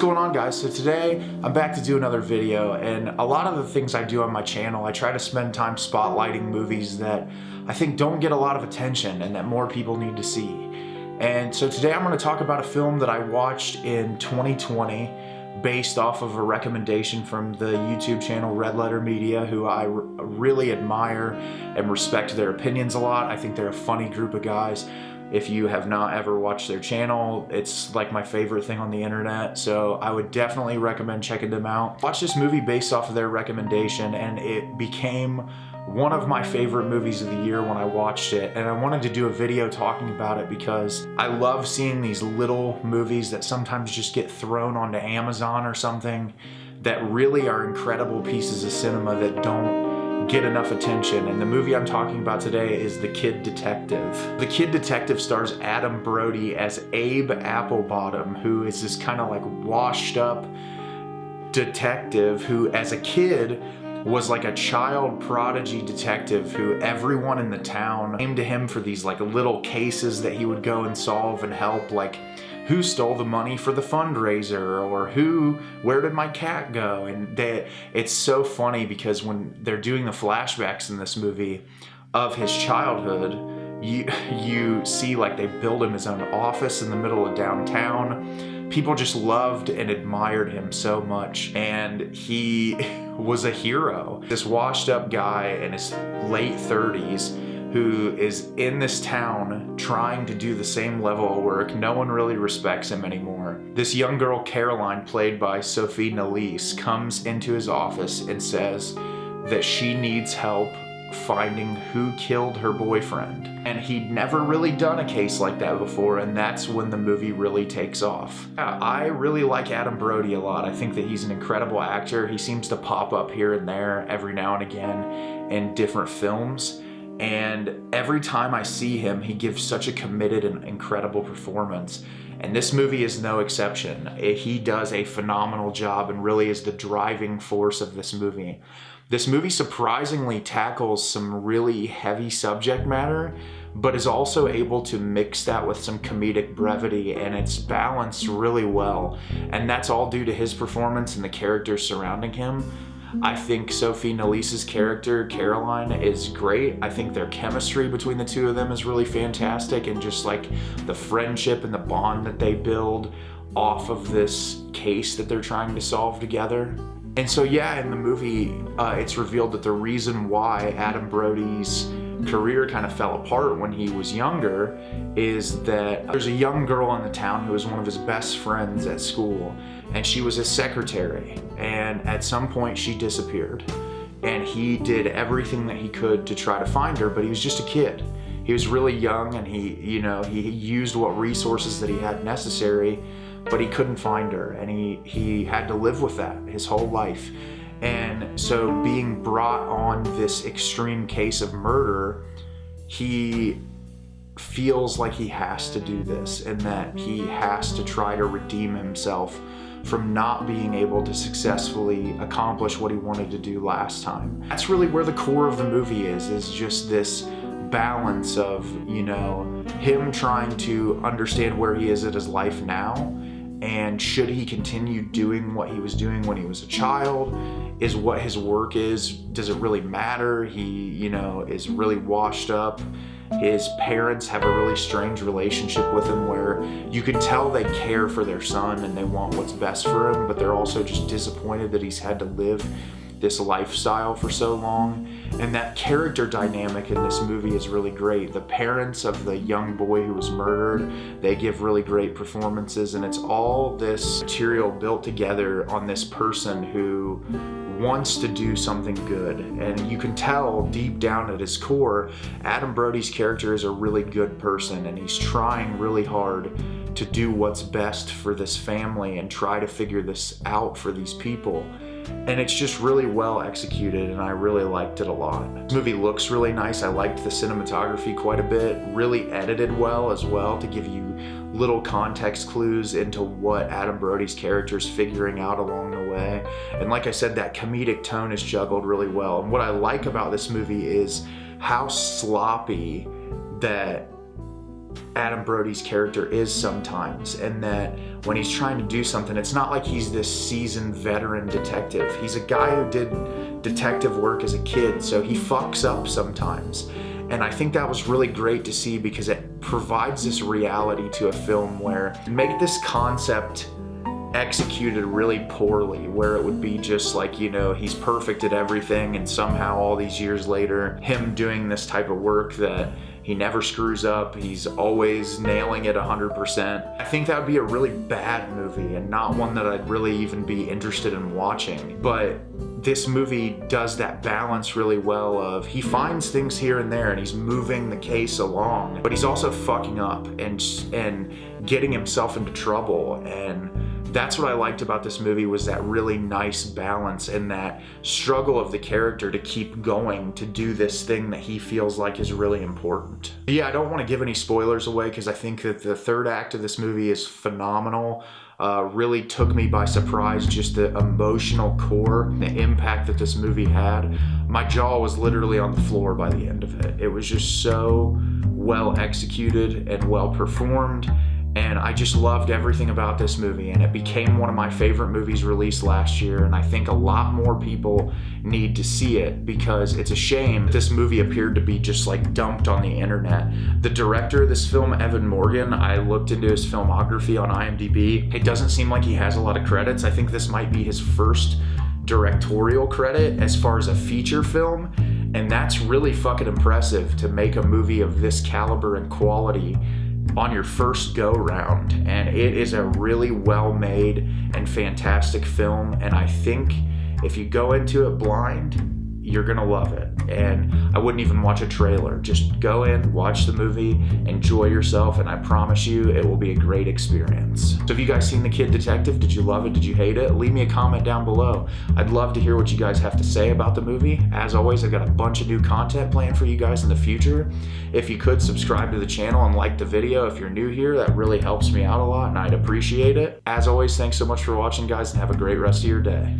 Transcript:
going on, guys? So today I'm back to do another video, and a lot of the things I do on my channel, I try to spend time spotlighting movies that I think don't get a lot of attention and that more people need to see. And so today I'm going to talk about a film that I watched in 2020 based off of a recommendation from the YouTube channel Red Letter Media, who I really admire and respect their opinions a lot. I think they're a funny group of guys. If you have not ever watched their channel, it's like my favorite thing on the internet, so I would definitely recommend checking them out. Watch this movie based off of their recommendation, and it became one of my favorite movies of the year when I watched it, and I wanted to do a video talking about it because I love seeing these little movies that sometimes just get thrown onto Amazon or something that really are incredible pieces of cinema that don't get enough attention. And the movie I'm talking about today is The Kid Detective. The Kid Detective stars Adam Brody as Abe Applebaum, who is this kind of like washed up detective who as a kid was like a child prodigy detective who everyone in the town came to him for these like little cases that he would go and solve and help, like who stole the money for the fundraiser, or where did my cat go? And it's so funny because when they're doing the flashbacks in this movie of his childhood, you see like they build him his own office in the middle of downtown. People just loved and admired him so much, and he was a hero. This washed up guy in his late 30s who is in this town trying to do the same level of work. No one really respects him anymore. This young girl, Caroline, played by Sophie Nélisse, comes into his office and says that she needs help finding who killed her boyfriend. And he'd never really done a case like that before, and that's when the movie really takes off. I really like Adam Brody a lot. I think that he's an incredible actor. He seems to pop up here and there every now and again in different films. And every time I see him, he gives such a committed and incredible performance. And this movie is no exception. He does a phenomenal job and really is the driving force of this movie. This movie surprisingly tackles some really heavy subject matter, but is also able to mix that with some comedic brevity, and it's balanced really well. And that's all due to his performance and the characters surrounding him. I think Sophie Nélisse's character, Caroline, is great. I think their chemistry between the two of them is really fantastic, and just like the friendship and the bond that they build off of this case that they're trying to solve together. And so yeah, in the movie, it's revealed that the reason why Adam Brody's career kind of fell apart when he was younger is that there's a young girl in the town who was one of his best friends at school, and she was his secretary, and at some point she disappeared, and he did everything that he could to try to find her, but he was just a kid. He was really young, and he used what resources that he had necessary, but he couldn't find her, and he had to live with that his whole life. And so being brought on this extreme case of murder, he feels like he has to do this, and that he has to try to redeem himself from not being able to successfully accomplish what he wanted to do last time. That's really where the core of the movie is just this balance of, him trying to understand where he is at his life now, and should he continue doing what he was doing when he was a child? Is what his work is, does it really matter? He, is really washed up. His parents have a really strange relationship with him where you can tell they care for their son and they want what's best for him, but they're also just disappointed that he's had to live this lifestyle for so long. And that character dynamic in this movie is really great. The parents of the young boy who was murdered, they give really great performances, and it's all this material built together on this person who wants to do something good. And you can tell deep down at his core, Adam Brody's character is a really good person, and he's trying really hard to do what's best for this family and try to figure this out for these people. And it's just really well executed, and I really liked it a lot. This movie looks really nice. I liked the cinematography quite a bit, really edited well as well to give you little context clues into what Adam Brody's character is figuring out along the way. And like I said, that comedic tone is juggled really well. And what I like about this movie is how sloppy that Adam Brody's character is sometimes, and that when he's trying to do something, it's not like he's this seasoned veteran detective. He's a guy who did detective work as a kid, so he fucks up sometimes. And I think that was really great to see because it provides this reality to a film where make this concept executed really poorly, where it would be just like, you know, he's perfect at everything, and somehow all these years later, him doing this type of work that he never screws up, he's always nailing it 100%. I think that would be a really bad movie and not one that I'd really even be interested in watching. But this movie does that balance really well of he finds things here and there and he's moving the case along, but he's also fucking up and getting himself into trouble. And that's what I liked about this movie, was that really nice balance and that struggle of the character to keep going, to do this thing that he feels like is really important. Yeah, I don't want to give any spoilers away because I think that the third act of this movie is phenomenal. Really took me by surprise, just the emotional core, the impact that this movie had. My jaw was literally on the floor by the end of it. It was just so well executed and well performed. And I just loved everything about this movie, and it became one of my favorite movies released last year, and I think a lot more people need to see it because it's a shame this movie appeared to be just like dumped on the internet. The director of this film, Evan Morgan, I looked into his filmography on IMDb. It doesn't seem like he has a lot of credits. I think this might be his first directorial credit as far as a feature film, and that's really fucking impressive to make a movie of this caliber and quality on your first go round. And it is a really well made and fantastic film, and I think if you go into it blind, you're gonna love it. And I wouldn't even watch a trailer. Just go in, watch the movie, enjoy yourself, and I promise you it will be a great experience. So have you guys seen The Kid Detective? Did you love it? Did you hate it? Leave me a comment down below. I'd love to hear what you guys have to say about the movie. As always, I've got a bunch of new content planned for you guys in the future. If you could subscribe to the channel and like the video if you're new here, that really helps me out a lot and I'd appreciate it. As always, thanks so much for watching, guys, and have a great rest of your day.